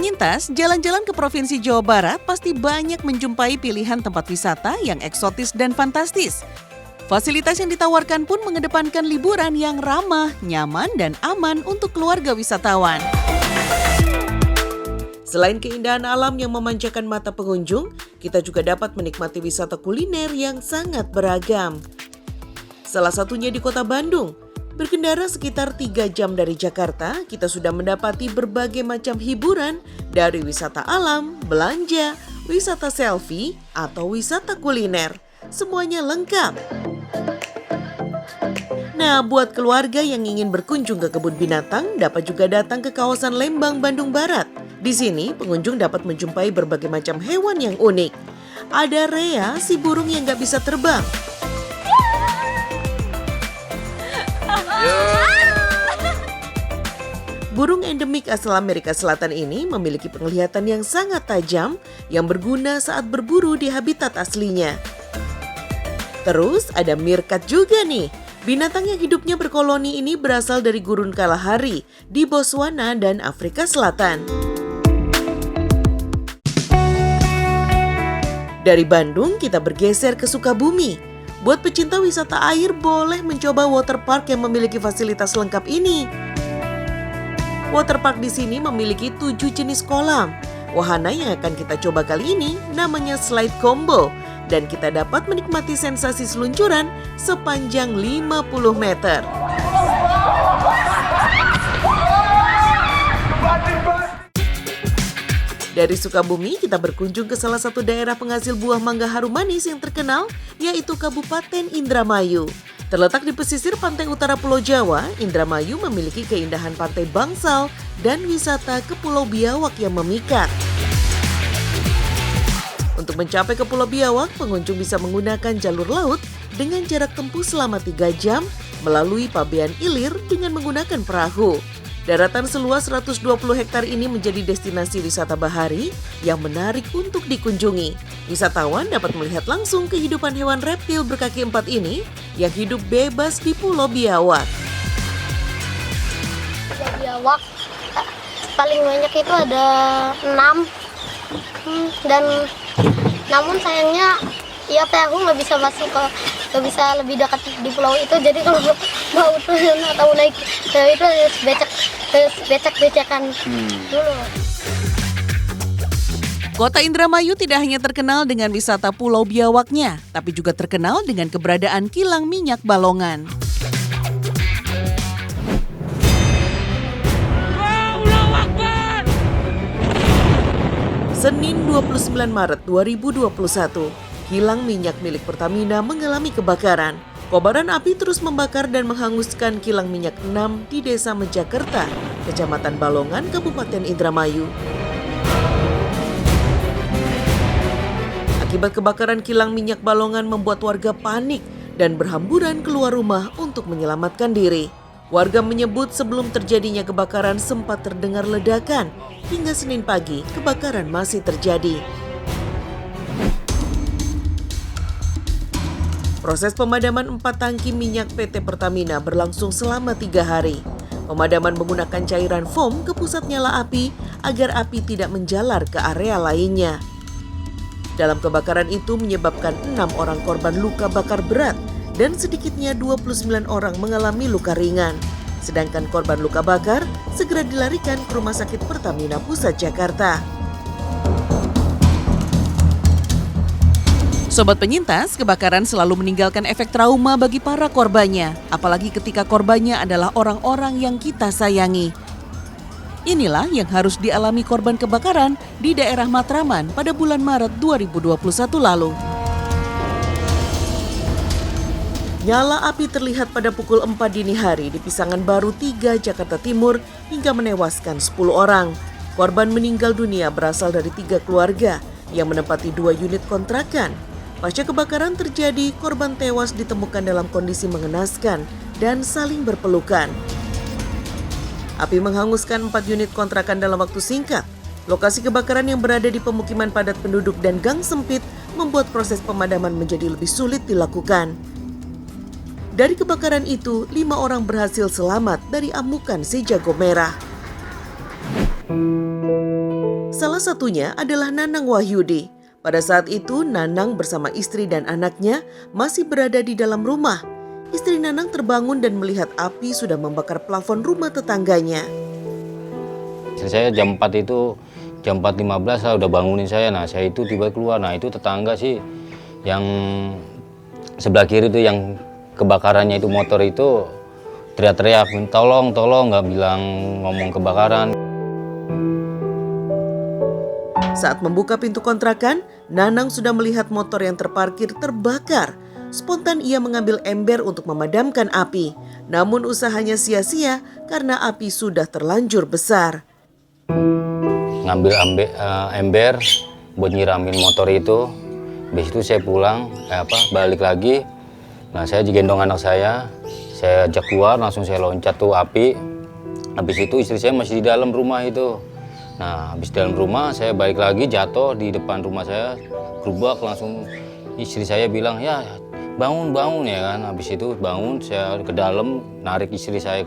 penyintas, jalan-jalan ke Provinsi Jawa Barat pasti banyak menjumpai pilihan tempat wisata yang eksotis dan fantastis. Fasilitas yang ditawarkan pun mengedepankan liburan yang ramah, nyaman, dan aman untuk keluarga wisatawan. Selain keindahan alam yang memanjakan mata pengunjung, kita juga dapat menikmati wisata kuliner yang sangat beragam. Salah satunya di Kota Bandung. Berkendara sekitar 3 jam dari Jakarta, kita sudah mendapati berbagai macam hiburan dari wisata alam, belanja, wisata selfie, atau wisata kuliner. Semuanya lengkap. Nah, buat keluarga yang ingin berkunjung ke kebun binatang, dapat juga datang ke kawasan Lembang, Bandung Barat. Di sini, pengunjung dapat menjumpai berbagai macam hewan yang unik. Ada Rea, si burung yang gak bisa terbang. Burung endemik asal Amerika Selatan ini memiliki penglihatan yang sangat tajam yang berguna saat berburu di habitat aslinya. Terus ada meerkat juga nih. Binatang yang hidupnya berkoloni ini berasal dari gurun Kalahari di Botswana dan Afrika Selatan. Dari Bandung kita bergeser ke Sukabumi. Buat pecinta wisata air boleh mencoba waterpark yang memiliki fasilitas lengkap ini. Waterpark di sini memiliki 7 jenis kolam. Wahana yang akan kita coba kali ini namanya Slide Combo. Dan kita dapat menikmati sensasi seluncuran sepanjang 50 meter. Dari Sukabumi, kita berkunjung ke salah satu daerah penghasil buah mangga harum manis yang terkenal, yaitu Kabupaten Indramayu. Terletak di pesisir pantai utara Pulau Jawa, Indramayu memiliki keindahan pantai Bangsal dan wisata ke Pulau Biawak yang memikat. Untuk mencapai ke Pulau Biawak, pengunjung bisa menggunakan jalur laut dengan jarak tempuh selama 3 jam melalui Pabean Ilir dengan menggunakan perahu. Daratan seluas 120 hektar ini menjadi destinasi wisata bahari yang menarik untuk dikunjungi. Wisatawan dapat melihat langsung kehidupan hewan reptil berkaki 4 ini yang hidup bebas di Pulau Biawak. Pulau Biawak paling banyak itu ada 6 dan namun sayangnya ya aku nggak bisa masuk ke, nggak bisa lebih dekat di pulau itu, jadi kalau mau turun atau naik itu harus becek-becekan dulu. Kota Indramayu tidak hanya terkenal dengan wisata Pulau Biawaknya, tapi juga terkenal dengan keberadaan kilang minyak Balongan. Senin 29 Maret 2021, kilang minyak milik Pertamina mengalami kebakaran. Kobaran api terus membakar dan menghanguskan kilang minyak 6 di Desa Mejakerta, Kecamatan Balongan, Kabupaten Indramayu. Akibat kebakaran kilang minyak Balongan membuat warga panik dan berhamburan keluar rumah untuk menyelamatkan diri. Warga menyebut sebelum terjadinya kebakaran sempat terdengar ledakan. Hingga Senin pagi, kebakaran masih terjadi. Proses pemadaman 4 tangki minyak PT Pertamina berlangsung selama 3 hari. Pemadaman menggunakan cairan foam ke pusat nyala api agar api tidak menjalar ke area lainnya. Dalam kebakaran itu menyebabkan 6 orang korban luka bakar berat dan sedikitnya 29 orang mengalami luka ringan. Sedangkan korban luka bakar segera dilarikan ke Rumah Sakit Pertamina Pusat Jakarta. Sobat penyintas, kebakaran selalu meninggalkan efek trauma bagi para korbannya, apalagi ketika korbannya adalah orang-orang yang kita sayangi. Inilah yang harus dialami korban kebakaran di daerah Matraman pada bulan Maret 2021 lalu. Nyala api terlihat pada pukul 4 dini hari di Pisangan Baru 3, Jakarta Timur hingga menewaskan 10 orang. Korban meninggal dunia berasal dari 3 keluarga yang menempati 2 unit kontrakan. Pasca kebakaran terjadi, korban tewas ditemukan dalam kondisi mengenaskan dan saling berpelukan. Api menghanguskan 4 unit kontrakan dalam waktu singkat. Lokasi kebakaran yang berada di pemukiman padat penduduk dan gang sempit membuat proses pemadaman menjadi lebih sulit dilakukan. Dari kebakaran itu, 5 orang berhasil selamat dari amukan si jago merah. Salah satunya adalah Nanang Wahyudi. Pada saat itu, Nanang bersama istri dan anaknya masih berada di dalam rumah. Istri Nanang terbangun dan melihat api sudah membakar plafon rumah tetangganya. Saya jam 4 itu, jam 4.15 lah udah bangunin saya. Nah, saya itu tiba keluar. Nah, itu tetangga sih yang sebelah kiri itu yang kebakarannya itu motor itu teriak-teriak, tolong, nggak bilang ngomong kebakaran. Saat membuka pintu kontrakan, Nanang sudah melihat motor yang terparkir terbakar. Spontan ia mengambil ember untuk memadamkan api. Namun usahanya sia-sia karena api sudah terlanjur besar. Ngambil ember buat nyiramin motor itu. Habis itu saya pulang, balik lagi. Nah, saya digendong anak saya ajak keluar, langsung saya loncat tuh api. Habis itu istri saya masih di dalam rumah itu. Nah, habis dalam rumah saya balik lagi, jatuh di depan rumah saya, gerubak, langsung istri saya bilang, ya bangun ya kan. Habis itu bangun, saya ke dalam, narik istri saya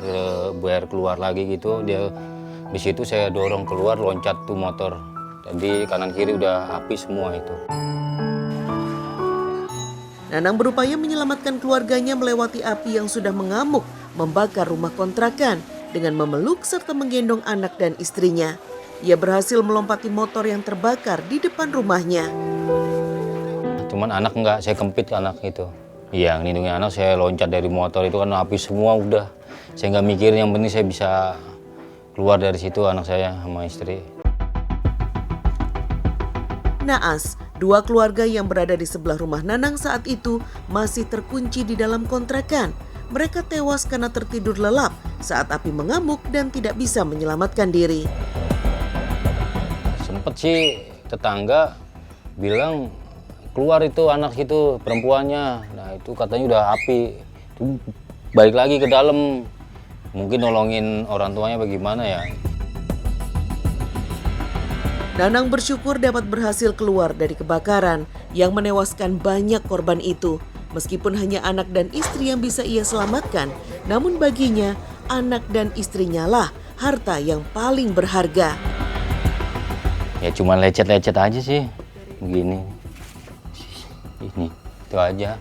biar keluar lagi gitu. Habis itu saya dorong keluar, loncat tuh motor. Jadi kanan kiri udah api semua itu. Nanang berupaya menyelamatkan keluarganya melewati api yang sudah mengamuk, membakar rumah kontrakan dengan memeluk serta menggendong anak dan istrinya. Ia berhasil melompati motor yang terbakar di depan rumahnya. Cuman anak enggak, saya kempit anak itu. Iya, ngelindungi anak, saya loncat dari motor itu kan api semua udah. Saya nggak mikir, yang penting saya bisa keluar dari situ, anak saya sama istri. Naas, dua keluarga yang berada di sebelah rumah Nanang saat itu masih terkunci di dalam kontrakan. Mereka tewas karena tertidur lelap saat api mengamuk dan tidak bisa menyelamatkan diri. Sempet sih tetangga bilang keluar itu anak itu perempuannya. Nah, itu katanya udah api. Itu balik lagi ke dalam. Mungkin nolongin orang tuanya bagaimana ya. Nanang bersyukur dapat berhasil keluar dari kebakaran yang menewaskan banyak korban itu. Meskipun hanya anak dan istri yang bisa ia selamatkan, namun baginya anak dan istrinya lah harta yang paling berharga. Ya cuma lecet-lecet aja sih, begini. Ini, itu aja.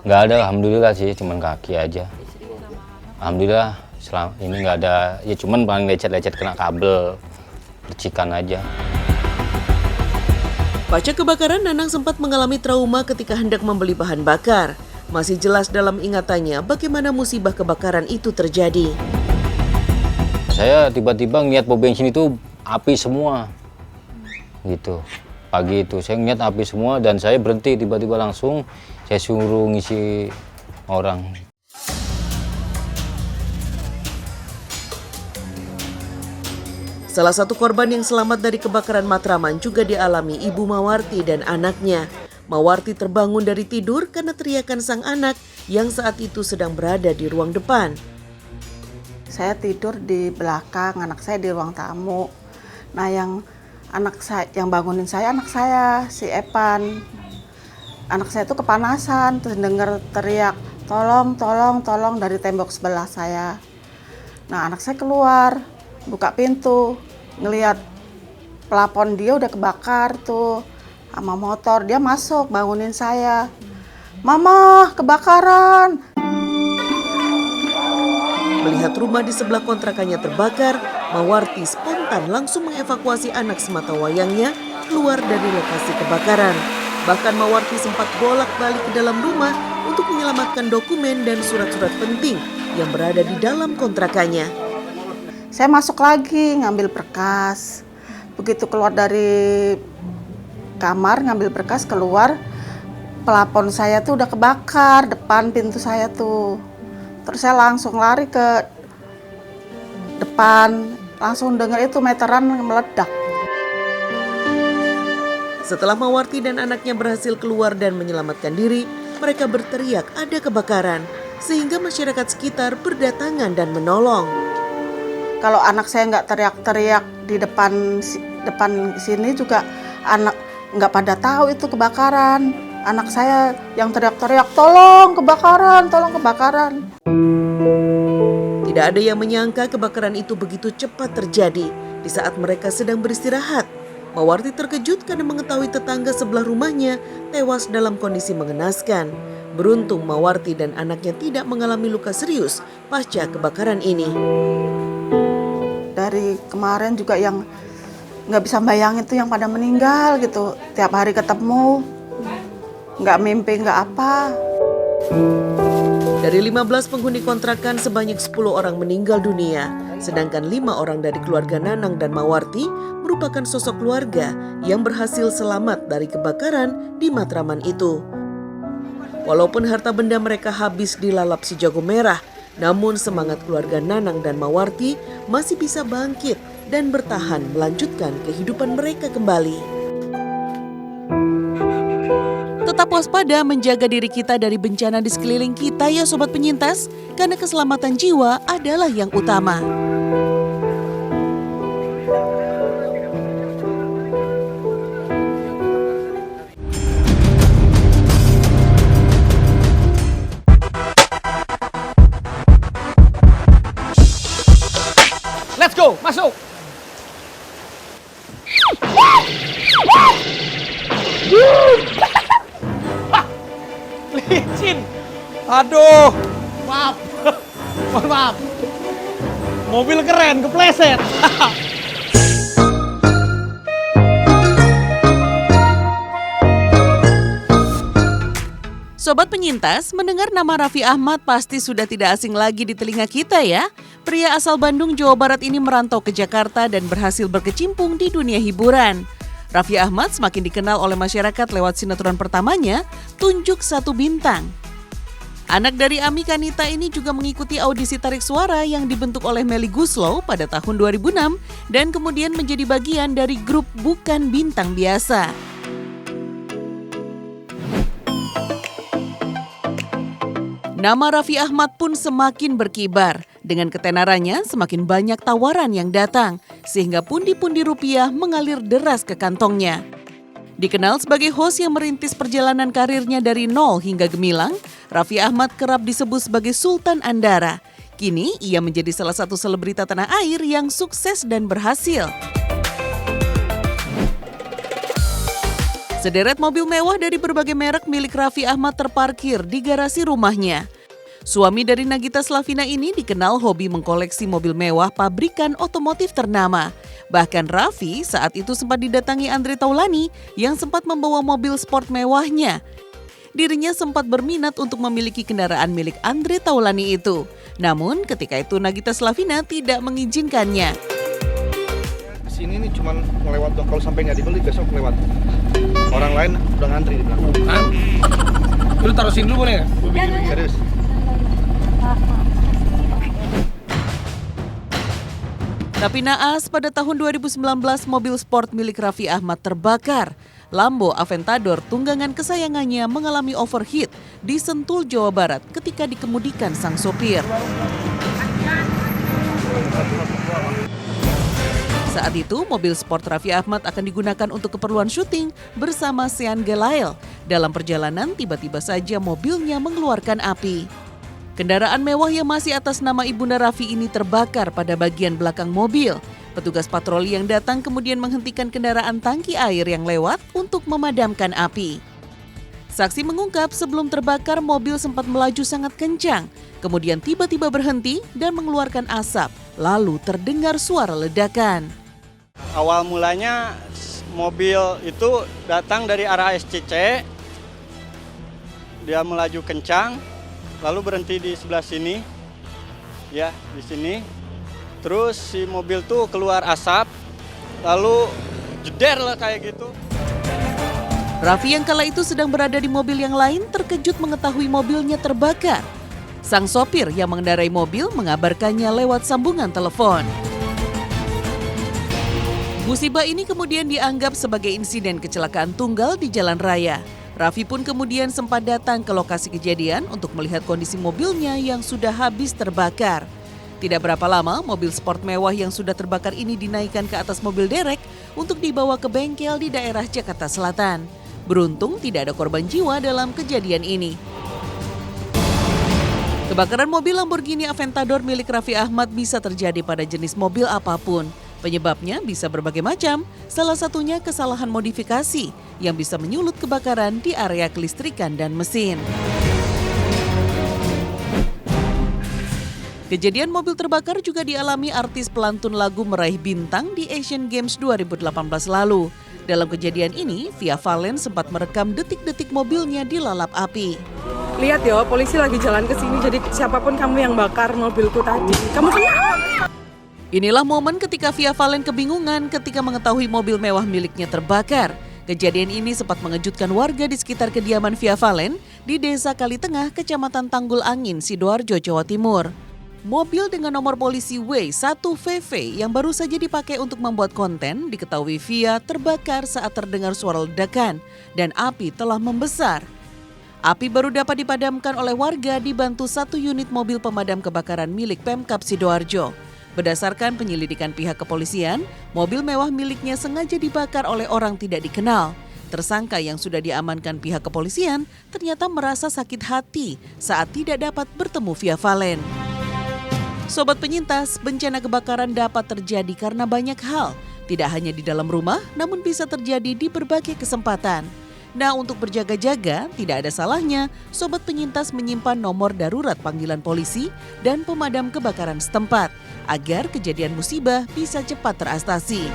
Nggak ada, alhamdulillah sih, cuman kaki aja. Alhamdulillah, ini nggak ada, ya cuman paling lecet-lecet kena kabel, percikan aja. Pasca kebakaran, Nanang sempat mengalami trauma ketika hendak membeli bahan bakar. Masih jelas dalam ingatannya bagaimana musibah kebakaran itu terjadi. Saya tiba-tiba ngeliat pom bensin itu api semua, gitu. Pagi itu saya ngeliat api semua dan saya berhenti, tiba-tiba langsung saya suruh ngisi orang. Salah satu korban yang selamat dari kebakaran Matraman juga dialami Ibu Mawarti dan anaknya. Mawarti terbangun dari tidur karena teriakan sang anak yang saat itu sedang berada di ruang depan. Saya tidur di belakang, anak saya di ruang tamu. Nah, yang bangunin saya anak saya, si Epan. Anak saya itu kepanasan, terus dengar teriak, tolong dari tembok sebelah saya. Nah, anak saya keluar, buka pintu, ngelihat plafon dia udah kebakar tuh sama motor. Dia masuk bangunin saya, "Mama, kebakaran." Melihat rumah di sebelah kontrakannya terbakar, Mawarti spontan langsung mengevakuasi anak sematawayangnya keluar dari lokasi kebakaran. Bahkan Mawarti sempat bolak-balik ke dalam rumah untuk menyelamatkan dokumen dan surat-surat penting yang berada di dalam kontrakannya. Saya masuk lagi ngambil berkas. Begitu keluar dari kamar ngambil berkas, keluar plafon saya tuh udah kebakar depan pintu saya tuh. Terus saya langsung lari ke depan, langsung dengar itu meteran meledak. Setelah Mawarti dan anaknya berhasil keluar dan menyelamatkan diri, mereka berteriak ada kebakaran, sehingga masyarakat sekitar berdatangan dan menolong. Kalau anak saya nggak teriak-teriak di depan sini juga anak nggak pada tahu itu kebakaran. Anak saya yang teriak-teriak, tolong kebakaran. Tidak ada yang menyangka kebakaran itu begitu cepat terjadi. di saat mereka sedang beristirahat. Mawarti terkejut karena mengetahui tetangga sebelah rumahnya tewas dalam kondisi mengenaskan. Beruntung Mawarti dan anaknya tidak mengalami luka serius pasca kebakaran ini. Dari kemarin juga yang nggak bisa bayangin tuh yang pada meninggal gitu. Tiap hari ketemu, nggak mimpi, nggak apa. Dari 15 penghuni kontrakan sebanyak 10 orang meninggal dunia, sedangkan 5 orang dari keluarga Nanang dan Mawarti merupakan sosok keluarga yang berhasil selamat dari kebakaran di Matraman itu. Walaupun harta benda mereka habis dilalap si jago merah, namun semangat keluarga Nanang dan Mawarti masih bisa bangkit dan bertahan melanjutkan kehidupan mereka kembali. Tetap waspada menjaga diri kita dari bencana di sekeliling kita ya Sobat Penyintas, karena keselamatan jiwa adalah yang utama. Let's go, masuk. Licin. Aduh, maaf. Mohon maaf. Mobil keren, kepleset. Sobat Penyintas, mendengar nama Raffi Ahmad pasti sudah tidak asing lagi di telinga kita ya. Pria asal Bandung, Jawa Barat ini merantau ke Jakarta dan berhasil berkecimpung di dunia hiburan. Raffi Ahmad semakin dikenal oleh masyarakat lewat sinetron pertamanya, Tunjuk Satu Bintang. Anak dari Ami Kanita ini juga mengikuti audisi tarik suara yang dibentuk oleh Melly Goeslaw pada tahun 2006 dan kemudian menjadi bagian dari grup Bukan Bintang Biasa. Nama Raffi Ahmad pun semakin berkibar. Dengan ketenarannya semakin banyak tawaran yang datang, sehingga pundi-pundi rupiah mengalir deras ke kantongnya. Dikenal sebagai host yang merintis perjalanan karirnya dari nol hingga gemilang, Raffi Ahmad kerap disebut sebagai Sultan Andara. Kini ia menjadi salah satu selebrita tanah air yang sukses dan berhasil. Sederet mobil mewah dari berbagai merek milik Raffi Ahmad terparkir di garasi rumahnya. Suami dari Nagita Slavina ini dikenal hobi mengkoleksi mobil mewah pabrikan otomotif ternama. Bahkan Raffi saat itu sempat didatangi Andre Taulani yang sempat membawa mobil sport mewahnya. Dirinya sempat berminat untuk memiliki kendaraan milik Andre Taulani itu. Namun ketika itu Nagita Slavina tidak mengizinkannya. Di sini nih cuman ngelewat dong, kalau sampai nggak dibeli besok lewat. Orang lain udah ngantri di belakang. Hah? Lu taruh sini dulu boleh nggak? Serius. Tapi naas pada tahun 2019 mobil sport milik Raffi Ahmad terbakar. Lambo Aventador tunggangan kesayangannya mengalami overheat di Sentul, Jawa Barat ketika dikemudikan sang sopir. Saat itu, mobil sport Raffi Ahmad akan digunakan untuk keperluan syuting bersama Sean Gelael. Dalam perjalanan, tiba-tiba saja mobilnya mengeluarkan api. Kendaraan mewah yang masih atas nama Ibunda Raffi ini terbakar pada bagian belakang mobil. Petugas patroli yang datang kemudian menghentikan kendaraan tangki air yang lewat untuk memadamkan api. Saksi mengungkap sebelum terbakar mobil sempat melaju sangat kencang, kemudian tiba-tiba berhenti dan mengeluarkan asap, lalu terdengar suara ledakan. Awal mulanya mobil itu datang dari arah SCC, dia melaju kencang, lalu berhenti di sebelah sini, ya di sini. Terus si mobil tuh keluar asap, lalu jeder lah kayak gitu. Raffi yang kala itu sedang berada di mobil yang lain terkejut mengetahui mobilnya terbakar. Sang sopir yang mengendarai mobil mengabarkannya lewat sambungan telepon. Musibah ini kemudian dianggap sebagai insiden kecelakaan tunggal di jalan raya. Raffi pun kemudian sempat datang ke lokasi kejadian untuk melihat kondisi mobilnya yang sudah habis terbakar. Tidak berapa lama, mobil sport mewah yang sudah terbakar ini dinaikkan ke atas mobil derek untuk dibawa ke bengkel di daerah Jakarta Selatan. Beruntung tidak ada korban jiwa dalam kejadian ini. Kebakaran mobil Lamborghini Aventador milik Raffi Ahmad bisa terjadi pada jenis mobil apapun, Penyebabnya bisa berbagai macam, salah satunya kesalahan modifikasi yang bisa menyulut kebakaran di area kelistrikan dan mesin. Kejadian mobil terbakar juga dialami artis pelantun lagu meraih bintang di Asian Games 2018 lalu. Dalam kejadian ini, Via Valen sempat merekam detik-detik mobilnya dilalap api. Lihat ya, polisi lagi jalan ke sini, jadi siapapun kamu yang bakar mobilku tadi, kamu kenapa? Inilah momen ketika Via Valen kebingungan ketika mengetahui mobil mewah miliknya terbakar. Kejadian ini sempat mengejutkan warga di sekitar kediaman Via Valen di Desa Kalitengah, Kecamatan Tanggul Angin, Sidoarjo, Jawa Timur. Mobil dengan nomor polisi W1VV yang baru saja dipakai untuk membuat konten diketahui Via terbakar saat terdengar suara ledakan dan api telah membesar. Api baru dapat dipadamkan oleh warga dibantu 1 unit mobil pemadam kebakaran milik Pemkab Sidoarjo. Berdasarkan penyelidikan pihak kepolisian, mobil mewah miliknya sengaja dibakar oleh orang tidak dikenal. Tersangka yang sudah diamankan pihak kepolisian ternyata merasa sakit hati saat tidak dapat bertemu Via Valen. Sobat penyintas, bencana kebakaran dapat terjadi karena banyak hal. Tidak hanya di dalam rumah, namun bisa terjadi di berbagai kesempatan. Nah, untuk berjaga-jaga, tidak ada salahnya sobat penyintas menyimpan nomor darurat panggilan polisi dan pemadam kebakaran setempat agar kejadian musibah bisa cepat teratasi.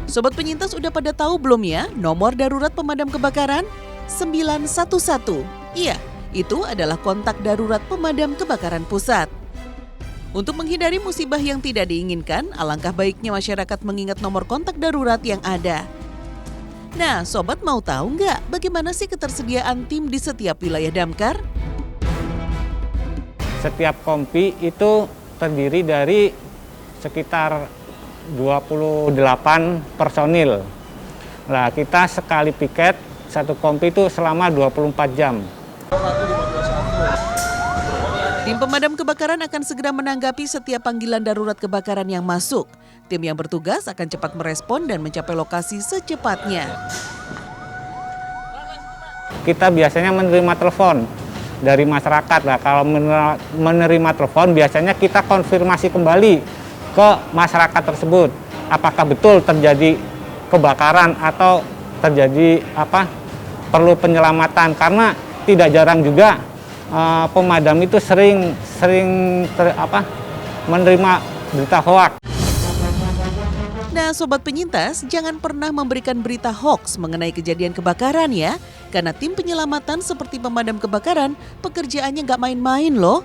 Sobat penyintas udah pada tahu belum ya nomor darurat pemadam kebakaran? 911. Iya, itu adalah kontak darurat pemadam kebakaran pusat. Untuk menghindari musibah yang tidak diinginkan, alangkah baiknya masyarakat mengingat nomor kontak darurat yang ada. Nah, sobat mau tahu nggak bagaimana sih ketersediaan tim di setiap wilayah damkar? Setiap kompi itu terdiri dari sekitar 28 personil. Nah, kita sekali piket satu kompi itu selama 24 jam. Tim pemadam kebakaran akan segera menanggapi setiap panggilan darurat kebakaran yang masuk. Tim yang bertugas akan cepat merespon dan mencapai lokasi secepatnya. Kita biasanya menerima telepon dari masyarakat. Nah, kalau menerima telepon biasanya kita konfirmasi kembali ke masyarakat tersebut. Apakah betul terjadi kebakaran atau terjadi perlu penyelamatan, karena tidak jarang juga pemadam itu sering menerima berita hoaks. Nah, sobat penyintas, jangan pernah memberikan berita hoaks mengenai kejadian kebakaran ya, karena tim penyelamatan seperti pemadam kebakaran pekerjaannya nggak main-main loh.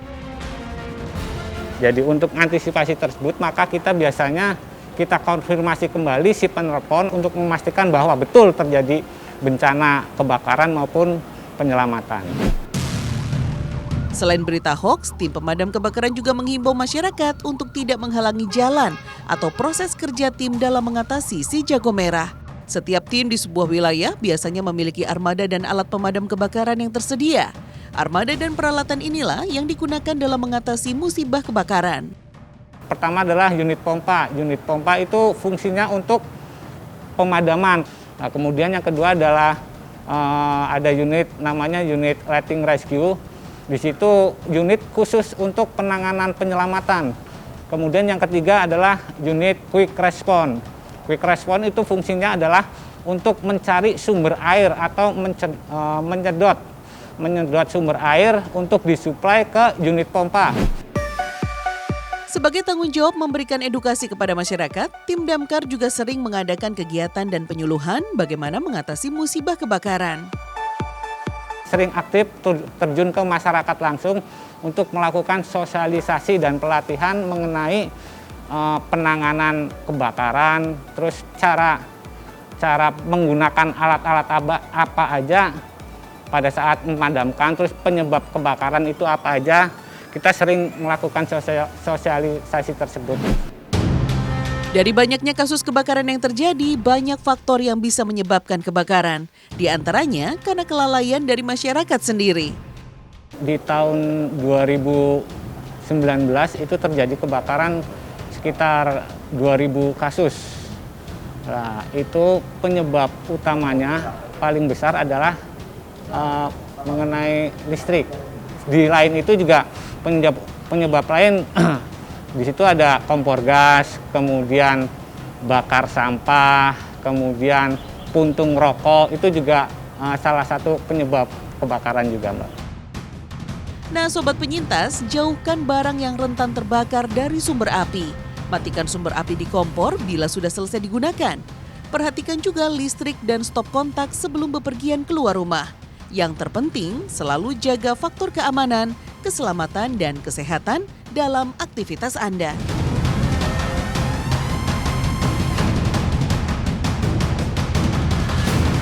Jadi untuk antisipasi tersebut, maka kita biasanya konfirmasi kembali si penelepon untuk memastikan bahwa betul terjadi bencana kebakaran maupun penyelamatan. Selain berita hoaks, tim pemadam kebakaran juga menghimbau masyarakat untuk tidak menghalangi jalan atau proses kerja tim dalam mengatasi si jago merah. Setiap tim di sebuah wilayah biasanya memiliki armada dan alat pemadam kebakaran yang tersedia. Armada dan peralatan inilah yang digunakan dalam mengatasi musibah kebakaran. Pertama adalah unit pompa. Unit pompa itu fungsinya untuk pemadaman. Nah, kemudian yang kedua adalah ada unit namanya unit lighting rescue. Di situ unit khusus untuk penanganan penyelamatan. Kemudian yang ketiga adalah unit quick response. Quick response itu fungsinya adalah untuk mencari sumber air atau menyedot sumber air untuk disuplai ke unit pompa. Sebagai tanggung jawab memberikan edukasi kepada masyarakat, tim damkar juga sering mengadakan kegiatan dan penyuluhan bagaimana mengatasi musibah kebakaran. Sering aktif terjun ke masyarakat langsung untuk melakukan sosialisasi dan pelatihan mengenai penanganan kebakaran, terus cara menggunakan alat-alat apa aja pada saat memadamkan, terus penyebab kebakaran itu apa aja. Kita sering melakukan sosialisasi tersebut. Dari banyaknya kasus kebakaran yang terjadi, banyak faktor yang bisa menyebabkan kebakaran. Di antaranya karena kelalaian dari masyarakat sendiri. Di tahun 2019 itu terjadi kebakaran sekitar 2.000 kasus. Nah, itu penyebab utamanya paling besar adalah mengenai listrik. Di lain itu juga penyebab lain di situ ada kompor gas, kemudian bakar sampah, kemudian puntung rokok, itu juga salah satu penyebab kebakaran juga, Mbak. Nah, Sobat Penyintas, jauhkan barang yang rentan terbakar dari sumber api. Matikan sumber api di kompor bila sudah selesai digunakan. Perhatikan juga listrik dan stop kontak sebelum bepergian keluar rumah. Yang terpenting, selalu jaga faktor keamanan, keselamatan, dan kesehatan dalam aktivitas Anda.